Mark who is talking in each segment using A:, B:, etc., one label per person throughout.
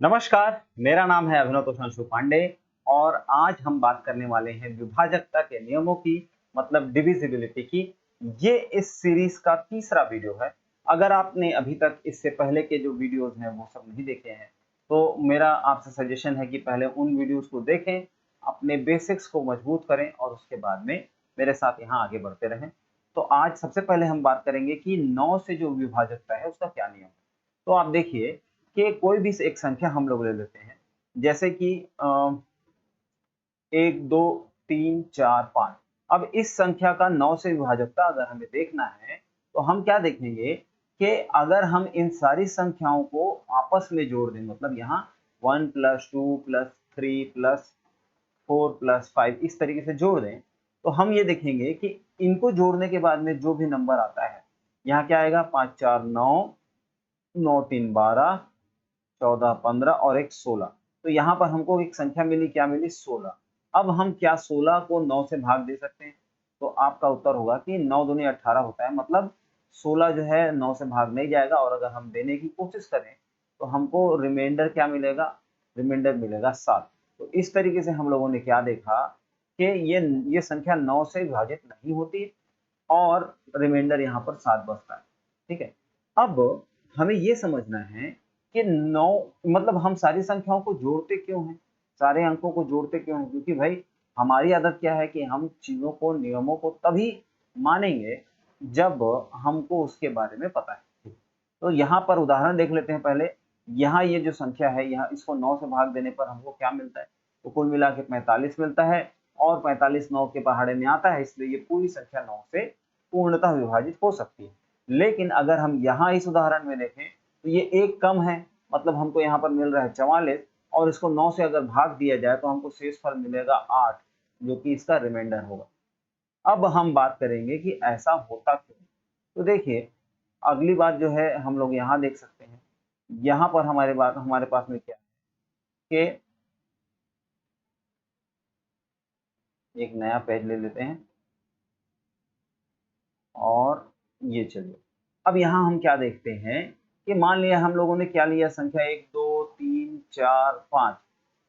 A: नमस्कार, मेरा नाम है अभिनव तोषांशु पांडे और आज हम बात करने वाले हैं विभाजकता के नियमों की मतलब डिविजिबिलिटी की। ये इस सीरीज का तीसरा वीडियो है। अगर आपने अभी तक इससे पहले के जो वीडियोस हैं वो सब नहीं देखे हैं तो मेरा आपसे सजेशन है कि पहले उन वीडियोस को देखें, अपने बेसिक्स को मजबूत करें और उसके बाद में मेरे साथ यहाँ आगे बढ़ते रहें। तो आज सबसे पहले हम बात करेंगे कि 9 से जो विभाजकता है उसका क्या नियम है। तो आप देखिए कि कोई भी एक संख्या हम लोग ले लेते हैं, जैसे कि 1 2 3 4 5। अब इस संख्या का 9 से विभाजकता अगर हमें देखना है तो हम क्या देखेंगे कि अगर हम इन सारी संख्याओं को आपस में जोड़ दें, मतलब यहाँ 1 + 2 + 3 + 4 + 5 इस तरीके से जोड़ दें तो हम ये देखेंगे कि इनको जोड़ने के बाद में जो भी नंबर आता है, यहाँ क्या आएगा 5 4 9, 9 3 12, 14 15 और एक 16। तो यहाँ पर हमको एक संख्या मिली, क्या मिली 16। अब हम क्या 16 को 9 से भाग दे सकते हैं? तो आपका उत्तर होगा कि 9 दूनी 18 होता है, मतलब 16 जो है 9 से भाग नहीं जाएगा और अगर हम देने की कोशिश करें तो हमको रिमाइंडर क्या मिलेगा? रिमाइंडर मिलेगा 7। तो इस तरीके से हम लोगों ने क्या देखा कि ये संख्या 9 से विभाजित नहीं होती और रिमाइंडर यहाँ पर 7 बचता है। ठीक है, अब हमें ये समझना है कि 9 मतलब हम सारी संख्याओं को जोड़ते क्यों हैं, सारे अंकों को जोड़ते क्यों हैं? क्योंकि भाई हमारी आदत क्या है कि हम चीजों को, नियमों को तभी मानेंगे जब हमको उसके बारे में पता है। तो यहाँ पर उदाहरण देख लेते हैं पहले। यहाँ ये जो संख्या है, यहाँ इसको 9 से भाग देने पर हमको क्या मिलता है? तो कुल मिला के 45 मिलता है और 45 9 के पहाड़े में आता है, इसलिए ये पूरी संख्या 9 से पूर्णतः विभाजित हो सकती है। लेकिन अगर हम यहाँ इस उदाहरण में देखें तो ये एक कम है, मतलब हमको यहाँ पर मिल रहा है 44 और इसको 9 से अगर भाग दिया जाए तो हमको शेषफल मिलेगा 8, जो कि इसका रिमाइंडर होगा। अब हम बात करेंगे कि ऐसा होता क्यों। तो देखिए, अगली बात जो है हम लोग यहाँ देख सकते हैं। यहाँ पर हमारे पास में क्या है कि एक नया पेज ले लेते हैं और ये चलिए, अब यहाँ हम क्या देखते हैं कि मान लिया हम लोगों ने क्या लिया, संख्या 1 2 3 4 5।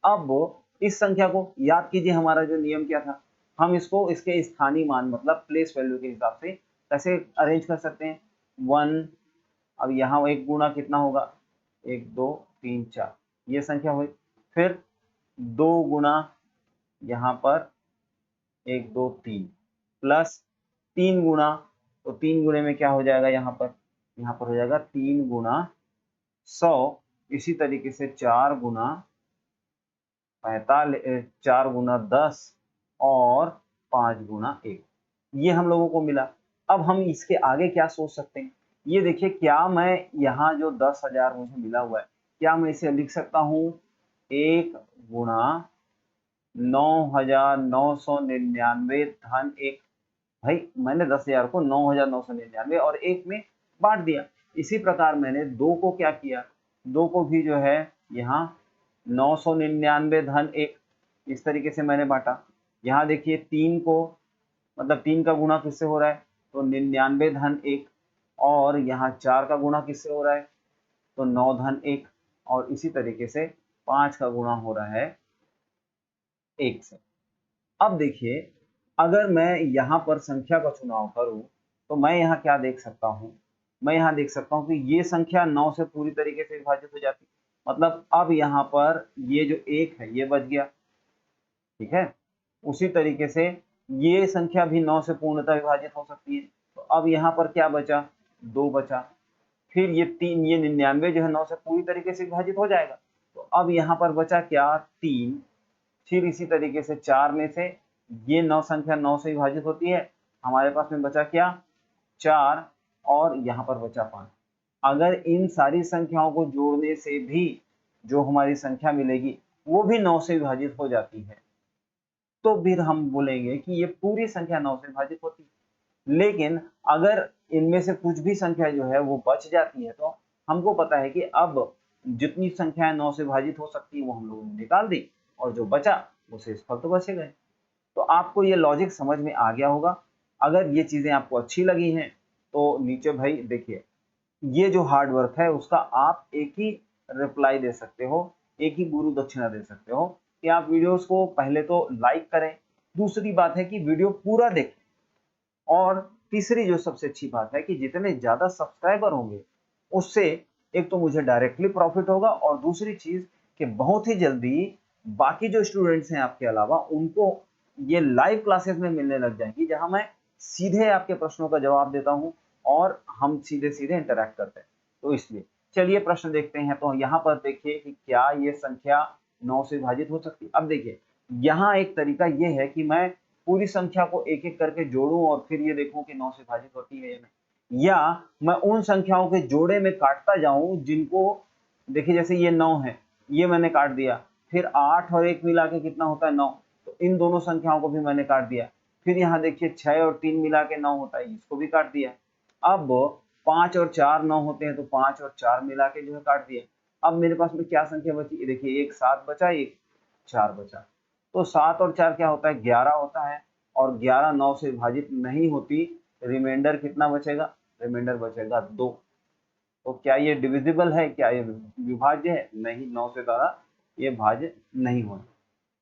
A: अब इस संख्या को याद कीजिए, हमारा जो नियम क्या था, हम इसको इसके स्थानीय मान मतलब प्लेस वैल्यू के हिसाब से कैसे अरेंज कर सकते हैं। 1, अब यहाँ एक गुना कितना होगा, 1 2 3 4 ये संख्या हुई। फिर 2 गुना यहाँ पर 1 2 3 प्लस 3 गुना, तो 3 गुने में क्या हो जाएगा, यहाँ पर हो जाएगा 3 गुना 100। इसी तरीके से 4 गुना 45, 4 गुना 10 और 5 गुना 1, ये हम लोगों को मिला। अब हम इसके आगे क्या सोच सकते हैं, ये देखिए, क्या मैं यहाँ जो 10,000 मुझे मिला हुआ है, क्या मैं इसे लिख सकता हूँ 1 गुना 9,999 धन 1। भाई मैंने 10,000 को 9,999 और 1 में बांट दिया। इसी प्रकार मैंने 2 को क्या किया, 2 को भी जो है यहाँ 999 धन 1 इस तरीके से मैंने बांटा। यहाँ देखिए 3 को, मतलब 3 का गुणा किससे हो रहा है, तो 99 धन 1 और यहाँ 4 का गुणा किससे हो रहा है, तो 9 धन 1 और इसी तरीके से 5 का गुणा हो रहा है 1 से। अब देखिए, अगर मैं यहाँ पर संख्या का चुनाव करूँ तो मैं यहाँ क्या देख सकता हूँ, मैं यहाँ देख सकता हूँ कि ये संख्या 9 से पूरी तरीके से विभाजित हो जाती है, मतलब अब यहाँ पर ये जो 1 है ये बच गया। ठीक है, उसी तरीके से ये संख्या भी 9 से पूर्णतः विभाजित हो सकती है। तो अब यहाँ पर क्या बचा, 2 बचा। फिर ये 3, ये 99 जो है 9 से पूरी तरीके से विभाजित हो जाएगा। तो अब यहाँ पर बचा क्या, 3। फिर इसी तरीके से 4 में से ये 9 संख्या 9 से विभाजित होती है, हमारे पास में बचा क्या, 4 और यहाँ पर बचा 5। अगर इन सारी संख्याओं को जोड़ने से भी जो हमारी संख्या मिलेगी वो भी 9 से विभाजित हो जाती है, तो फिर हम बोलेंगे कि ये पूरी संख्या 9 से विभाजित होती है। लेकिन अगर इनमें से कुछ भी संख्या जो है वो बच जाती है तो हमको पता है कि अब जितनी संख्याएं 9 से विभाजित हो सकती है वो हम लोगों ने निकाल दी और जो बचा वो शेषफल तो बचे गए। तो आपको ये लॉजिक समझ में आ गया होगा। अगर ये चीजें आपको अच्छी लगी हैं तो नीचे भाई देखिए, ये जो हार्ड वर्क है उसका आप एक ही रिप्लाई दे सकते हो एक ही गुरु दक्षिणा दे सकते हो कि आप वीडियोस को पहले तो लाइक करें, दूसरी बात है कि वीडियो पूरा देखें, और तीसरी जो सबसे अच्छी बात है कि जितने ज़्यादा सब्सक्राइबर होंगे उससे एक तो मुझे डायरेक्टली प्रॉफिट होगा, और दूसरी चीज़ कि बहुत ही जल्दी बाकी जो स्टूडेंट्स हैं आपके अलावा उनको ये लाइव क्लासेस में मिलने लग जाएंगी, जहां मैं सीधे आपके प्रश्नों का जवाब देता हूं और हम सीधे सीधे इंटरेक्ट करते हैं। तो इसलिए चलिए प्रश्न देखते हैं। तो यहाँ पर देखिए कि क्या ये संख्या 9 से विभाजित हो सकती है। अब देखिए यहाँ एक तरीका ये है कि मैं पूरी संख्या को एक एक करके जोड़ूं और फिर ये देखूं कि 9 से विभाजित होती है या नहीं, या मैं उन संख्याओं के जोड़े में काटता जाऊं जिनको, देखिए जैसे ये 9 है, ये मैंने काट दिया, फिर 8 और 1 मिला के कितना होता है 9, तो इन दोनों संख्याओं को भी मैंने काट दिया। फिर यहाँ देखिए 6 और 3 मिला के 9 होता है, इसको भी काट दिया। अब 5 और 4 9 होते हैं, तो 5 और 4 मिला के जो है काट दिया। अब मेरे पास में क्या संख्या बची, देखिए एक 7 बचा, एक 4 बचा। तो 7 और 4 क्या होता है 11 होता है, और 11 9 से विभाजित नहीं होती। रिमाइंडर कितना बचेगा, रिमाइंडर बचेगा 2। तो क्या ये डिविजिबल है, क्या ये विभाज्य है, नहीं, 9 से द्वारा ये भाज्य नहीं होगा।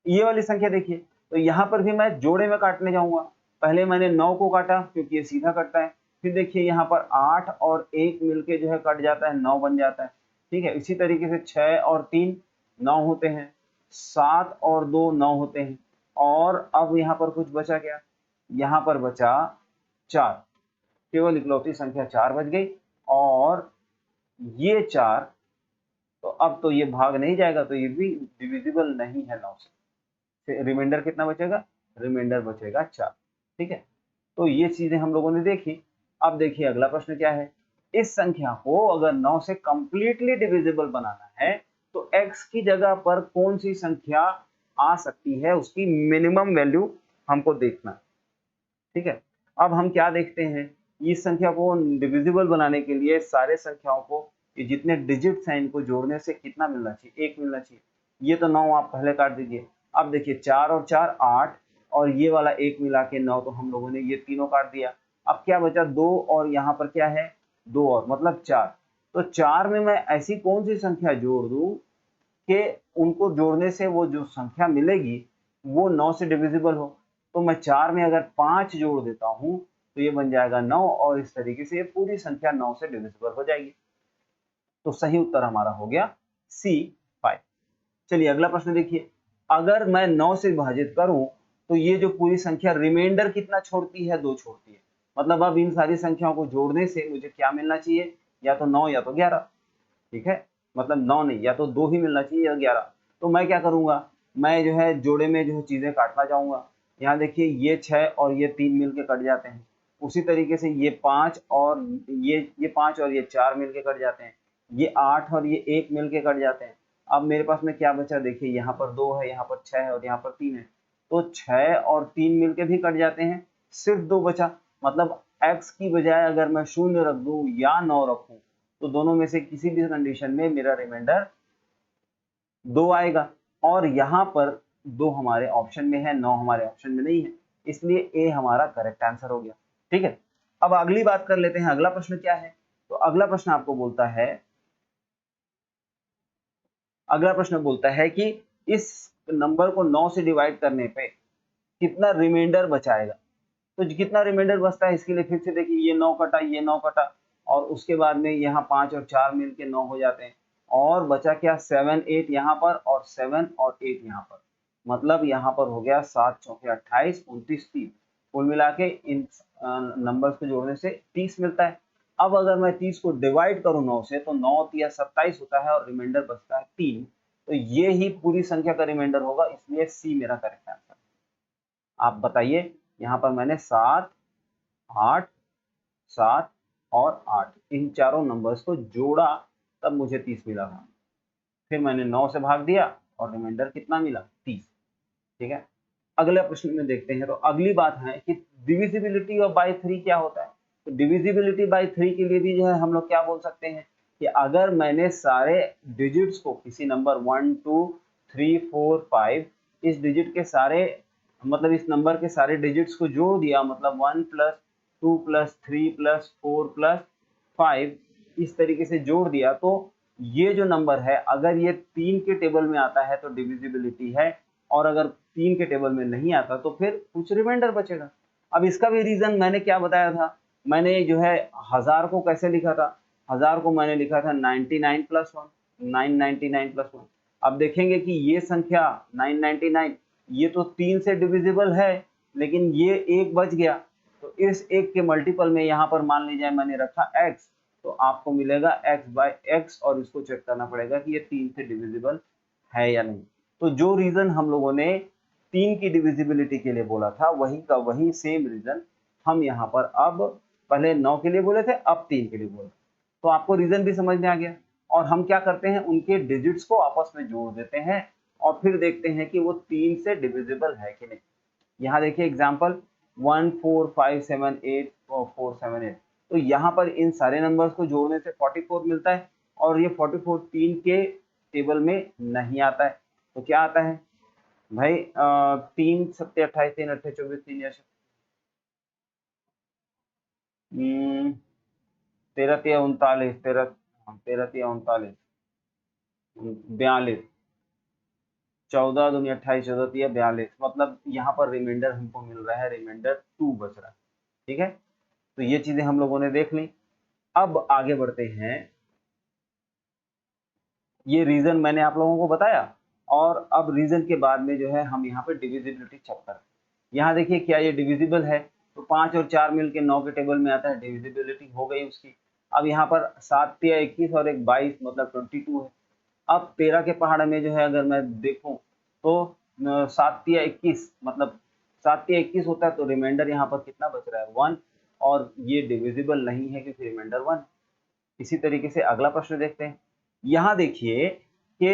A: ये वाली संख्या देखिए, तो यहाँ पर भी मैं जोड़े में काटने जाऊंगा। पहले मैंने 9 को काटा क्योंकि ये सीधा कटता है, फिर देखिए यहाँ पर 8 और 1 मिलके जो है कट जाता है, 9 बन जाता है। ठीक है, इसी तरीके से 6 और 3 9 होते हैं, 7 और 2 9 होते हैं, और अब यहाँ पर कुछ बचा क्या, यहाँ पर बचा 4, केवल इकलौती संख्या 4 बच गई। और ये 4, तो अब तो ये भाग नहीं जाएगा, तो ये भी डिविजिबल नहीं है 9 से। रिमाइंडर कितना बचेगा, रिमाइंडर बचेगा 4। ठीक है, तो ये चीजें हम लोगों ने देखी। अब देखिए अगला प्रश्न क्या है, इस संख्या को अगर 9 से कंप्लीटली डिविजिबल बनाना है तो x की जगह पर कौन सी संख्या आ सकती है, उसकी मिनिमम वैल्यू हमको देखना है। ठीक है, अब हम क्या देखते हैं, इस संख्या को डिविजिबल बनाने के लिए सारे संख्याओं को, ये जितने डिजिट्स हैं इनको जोड़ने से कितना मिलना चाहिए, 1 मिलना चाहिए। ये तो 9 आप पहले काट दीजिए। अब देखिए 4 और 4 8, और ये वाला 1 मिला के 9, तो हम लोगों ने ये तीनों काट दिया। अब क्या बचा 2, और यहाँ पर क्या है 2 और, मतलब 4। तो 4 में मैं ऐसी कौन सी संख्या जोड़ दूं कि उनको जोड़ने से वो जो संख्या मिलेगी वो 9 से डिविजिबल हो। तो मैं 4 में अगर 5 जोड़ देता हूं तो ये बन जाएगा 9, और इस तरीके से ये पूरी संख्या 9 से डिविजिबल हो जाएगी। तो सही उत्तर हमारा हो गया सी 5। चलिए अगला प्रश्न देखिए, अगर मैं 9 से विभाजित करूं तो ये जो पूरी संख्या रिमाइंडर कितना छोड़ती है, 2 छोड़ती है। मतलब अब इन सारी संख्याओं को जोड़ने से मुझे क्या मिलना चाहिए, या तो 9 या तो 11। ठीक है, मतलब 9 नहीं, या तो 2 ही मिलना चाहिए या 11। तो मैं क्या करूंगा, मैं जो है जोड़े में जो चीजें काटता जाऊंगा। यहाँ देखिए ये 6 और ये 3 मिलके कट जाते हैं, उसी तरीके से ये 5 और ये 5 और ये 4 मिलके कट जाते हैं, ये 8 और ये 1 मिलके कट जाते हैं। अब मेरे पास में क्या बचा, देखिए यहाँ पर 2 है, यहाँ पर 6 है, और यहाँ पर 3 है। तो 6 और 3 मिलके भी कट जाते हैं, सिर्फ 2 बचा। मतलब x की बजाय अगर मैं 0 रख दूं या 9 रखूं, तो दोनों में से किसी भी कंडीशन में मेरा रिमाइंडर 2 आएगा। और यहाँ पर 2 हमारे ऑप्शन में है, 9 हमारे ऑप्शन में नहीं है, इसलिए ए हमारा करेक्ट आंसर हो गया। ठीक है, अब अगली बात कर लेते हैं, अगला प्रश्न क्या है। तो अगला प्रश्न आपको बोलता है, अगला प्रश्न बोलता है कि इस नंबर को 9 से डिवाइड करने पे कितना रिमाइंडर बचाएगा। तो कितना रिमाइंडर बचता है, इसके लिए फिर से देखिए ये 9 कटा, ये 9 कटा, और उसके बाद में यहाँ 5 और 4 मिलके 9 हो जाते हैं, और बचा क्या 7 8 यहाँ पर, और 7 और 8 यहाँ पर। मतलब यहाँ पर हो गया 7 चौके 28 29 30, कुल मिला के इन नंबर्स को जोड़ने से 30 मिलता है। अब अगर मैं 30 को डिवाइड करूँ 9 से, तो 9 या 27 होता है, और रिमाइंडर बचता है 3। तो ये ही पूरी संख्या का रिमाइंडर होगा, इसलिए सी मेरा करेक्ट आंसर। आप बताइए, यहाँ पर मैंने 7 8 7 और 8 इन चारों नंबर्स को जोड़ा, तब मुझे 30 मिला था। फिर मैंने 9 से भाग दिया और रिमाइंडर कितना मिला, 30। ठीक है, अगले प्रश्न में देखते हैं। तो अगली बात है कि डिविजिबिलिटी ऑफ बाय 3 क्या होता है। तो डिविजिबिलिटी बाय 3 के लिए भी जो है हम लोग क्या बोल सकते हैं कि अगर मैंने सारे डिजिट्स को किसी नंबर 1 2 3 4 5 इस डिजिट के सारे, मतलब इस नंबर के सारे डिजिट्स को जोड़ दिया, मतलब 1 + 2 + 3 + 4 + 5 इस तरीके से जोड़ दिया, तो ये जो नंबर है अगर ये 3 के टेबल में आता है तो डिविजिबिलिटी है, और अगर 3 के टेबल में नहीं आता तो फिर कुछ रिमाइंडर बचेगा। अब इसका भी रीजन मैंने क्या बताया था, मैंने जो है 1000 को कैसे लिखा था, 1000 को मैंने लिखा था 99 प्लस 1, 999 प्लस 1। अब देखेंगे कि ये संख्या 999 ये तो 3 से डिविजिबल है, लेकिन ये एक बच गया, तो इस एक के मल्टीपल में यहाँ पर मान लीजिए मैंने रखा x, तो आपको मिलेगा x बाय एक्स, और इसको चेक करना पड़ेगा कि ये 3 से डिविजिबल है या नहीं। तो जो रीजन हम लोगों ने 3 की डिविजिबिलिटी के लिए बोला था वही का वही सेम रीजन हम यहाँ पर अब पहले 9 के लिए बोले थे, अब 3 के लिए बोले, तो आपको रीजन भी समझ में आ गया। और हम क्या करते हैं, उनके डिजिट्स को आपस में जोड़ देते हैं और फिर देखते हैं कि वो 3 से डिविजिबल है कि नहीं। यहाँ देखिए एग्जाम्पल 1 4 5 7 8 4 7 8, तो यहाँ पर इन सारे नंबर्स को जोड़ने से 44 मिलता है, और ये 44 3 के टेबल में नहीं आता है, तो क्या आता है भाई, 3 सत्ते 28, 3 अट्ठे 24, 3 या 13 तिया 39, 13 तिया 39, 42, 14 दूनी 28, 14 तिया 42, मतलब यहाँ पर रिमाइंडर हमको मिल रहा है, रिमाइंडर 2 बच रहा है। ठीक है, तो ये चीजें हम लोगों ने देख ली। अब आगे बढ़ते हैं, ये रीजन मैंने आप लोगों को बताया, और अब रीजन के बाद में जो है हम यहाँ पे डिविजिबिलिटी चेक करते हैं। यहाँ देखिए क्या ये डिविजिबल है, तो 5 और 4 मिलके 9 के टेबल में आता है, डिविजिबिलिटी हो गई उसकी। अब यहाँ पर 7 तिया 21 और एक 22 मतलब 22 है। अब 13 के पहाड़ में जो है अगर मैं देखूं तो 7 तिया 21 मतलब 7 तिया 21 होता है, तो रिमाइंडर यहाँ पर कितना बच रहा है 1, और ये डिविजिबल नहीं है क्योंकि रिमाइंडर 1। इसी तरीके से अगला प्रश्न देखते हैं। यहाँ देखिए कि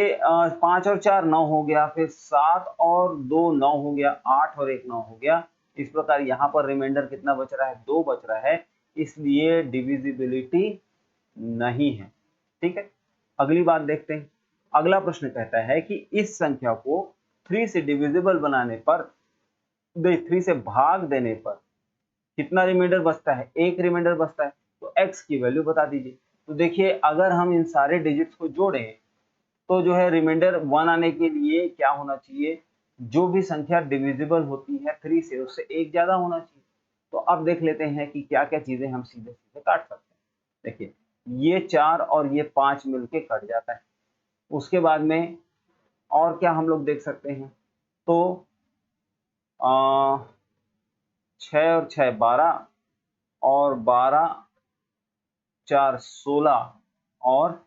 A: 5 और 4 9 हो गया, फिर 7 और 2 9 हो गया, 8 और 1 9 हो गया। इस प्रकार यहाँ पर रिमाइंडर कितना बच रहा है, 2 बच रहा है, इसलिए डिविजिबिलिटी नहीं है। ठीक है, अगली बात देखते हैं। अगला प्रश्न कहता है कि इस संख्या को 3 से डिविजिबल बनाने पर, 3 से भाग देने पर कितना रिमाइंडर बचता है, एक रिमाइंडर बचता है, तो x की वैल्यू बता दीजिए। तो देखिए अगर हम इन सारे डिजिट्स को जोड़ें तो जो है रिमाइंडर 1 आने के लिए क्या होना चाहिए, जो भी संख्या डिविजिबल होती है 3 से उससे एक ज्यादा होना चाहिए। तो अब देख लेते हैं कि क्या क्या चीजें हम सीधे सीधे काट सकते हैं। देखिए ये 4 और ये 5 मिलके कट जाता है। उसके बाद में और क्या हम लोग देख सकते हैं, तो 6 और 6 12, और 12 4 16, और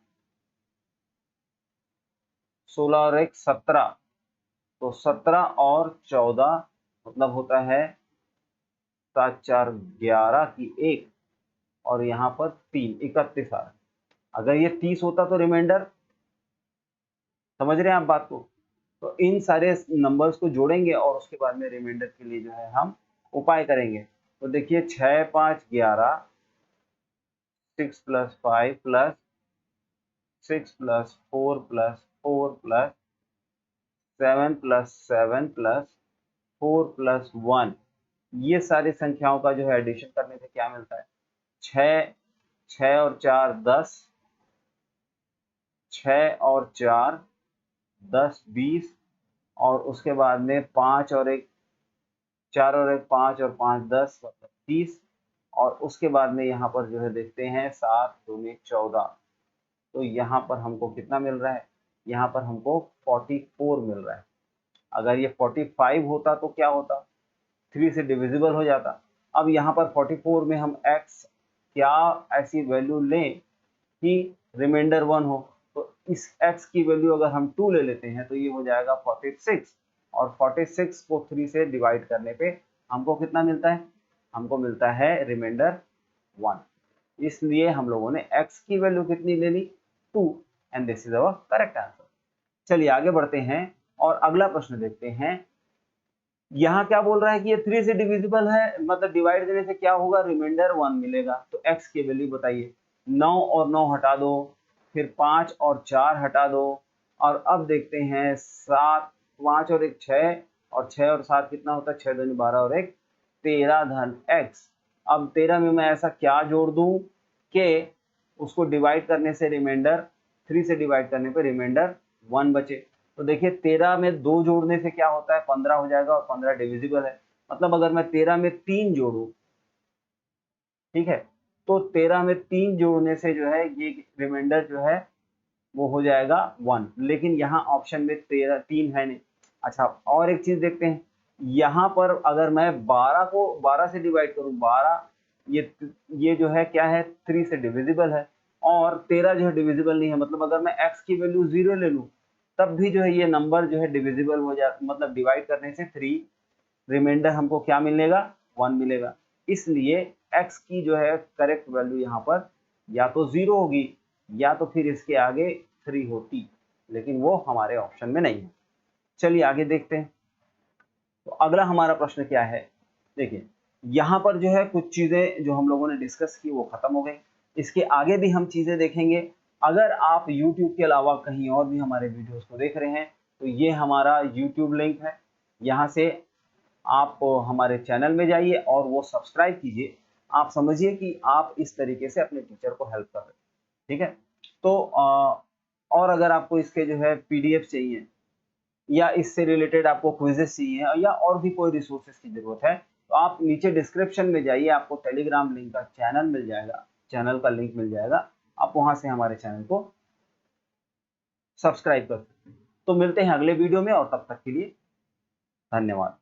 A: 16 और 1 17, तो 17 और 14 मतलब होता है 7 4 11 की 1, और यहाँ पर 3 31 आ रहा है। अगर ये 30 होता तो रिमाइंडर, समझ रहे हैं आप बात को, तो इन सारे नंबर्स को जोड़ेंगे और उसके बाद में रिमाइंडर के लिए जो है हम उपाय करेंगे। तो देखिए 6 5 11, 6 plus 5 plus 6 plus 4 plus 4 plus 7 plus 7 plus 4 plus 1, ये सारी संख्याओं का जो है एडिशन करने से क्या मिलता है, 6 6 और 4 10, 6 और 4 10 20, और उसके बाद में 5 और 1 4 और 1 5 और 5 10 मतलब 30, और उसके बाद में यहाँ पर जो है देखते हैं 7 दूनी 14, तो यहाँ पर हमको कितना मिल रहा है, यहाँ पर हमको 44 मिल रहा है। अगर ये 45 होता तो क्या होता, 3 से डिविजिबल हो जाता। अब यहाँ पर 44 में हम x क्या ऐसी वैल्यू लें कि रिमाइंडर 1 हो, तो इस x की वैल्यू अगर हम 2 ले लेते हैं तो ये हो जाएगा 46, और 46 को 3 से डिवाइड करने पे हमको कितना मिलता है, हमको मिलता है रिमाइंडर 1। इसलिए हम लोगों ने x की वैल्यू कितनी ले ली, 2, and this is our correct answer. चलिए आगे बढ़ते हैं और अगला प्रश्न देखते हैं। यहाँ क्या बोल रहा है कि ये 3 से डिविजिबल है, मतलब डिवाइड देने से क्या होगा, रिमाइंडर 1 मिलेगा। तो x की वैल्यू बताइए, 9 और 9 हटा दो, फिर 5 और 4 हटा दो, और अब देखते हैं 7 5 और 1 6, और 6 और 7 कितना होता है, 6 दूनी 12 और 1 13 धन x। अब 13 में मैं ऐसा क्या जोड़ दूं कि उसको डिवाइड करने से रिमाइंडर 3 से डिवाइड करने पे रिमाइंडर 1 बचे। तो देखिए 13 में 2 जोड़ने से क्या होता है, 15 हो जाएगा और 15 डिविजिबल है। मतलब अगर मैं 13 में 3 जोड़ूं, ठीक है, तो 13 में 3 जोड़ने से जो है ये रिमाइंडर जो है वो हो जाएगा 1, लेकिन यहाँ ऑप्शन में 3 है नहीं। अच्छा, और एक चीज देखते हैं, यहाँ पर अगर मैं 12 को 12 से डिवाइड करूं, 12 ये जो है क्या है, 3 से डिविजिबल है, और 13 जो है डिविजिबल नहीं है। मतलब अगर मैं x की वैल्यू 0 ले लूं तब भी जो है ये नंबर जो है डिविजिबल हो जा, मतलब डिवाइड करने से 3, रिमाइंडर हमको क्या मिलेगा, 1 मिलेगा। इसलिए x की जो है करेक्ट वैल्यू यहाँ पर या तो 0 होगी या तो फिर इसके आगे 3 होती, लेकिन वो हमारे ऑप्शन में नहीं है। चलिए आगे देखते हैं। तो अगला हमारा प्रश्न क्या है, देखिए यहाँ पर जो है कुछ चीजें जो हम लोगों ने डिस्कस की वो खत्म हो गई। इसके आगे भी हम चीजें देखेंगे। अगर आप YouTube के अलावा कहीं और भी हमारे वीडियोस को देख रहे हैं तो ये हमारा YouTube लिंक है, यहाँ से आप हमारे चैनल में जाइए और वो सब्सक्राइब कीजिए। आप समझिए कि आप इस तरीके से अपने टीचर को हेल्प कर रहे हैं, ठीक है। तो और अगर आपको इसके जो है PDF चाहिए या इससे रिलेटेड आपको क्विजेस चाहिए या और भी कोई रिसोर्सेज की जरूरत है, तो आप नीचे डिस्क्रिप्शन में जाइए, आपको टेलीग्राम लिंक का चैनल मिल जाएगा, चैनल का लिंक मिल जाएगा, आप वहां से हमारे चैनल को सब्सक्राइब कर सकते हैं। तो मिलते हैं अगले वीडियो में, और तब तक के लिए धन्यवाद।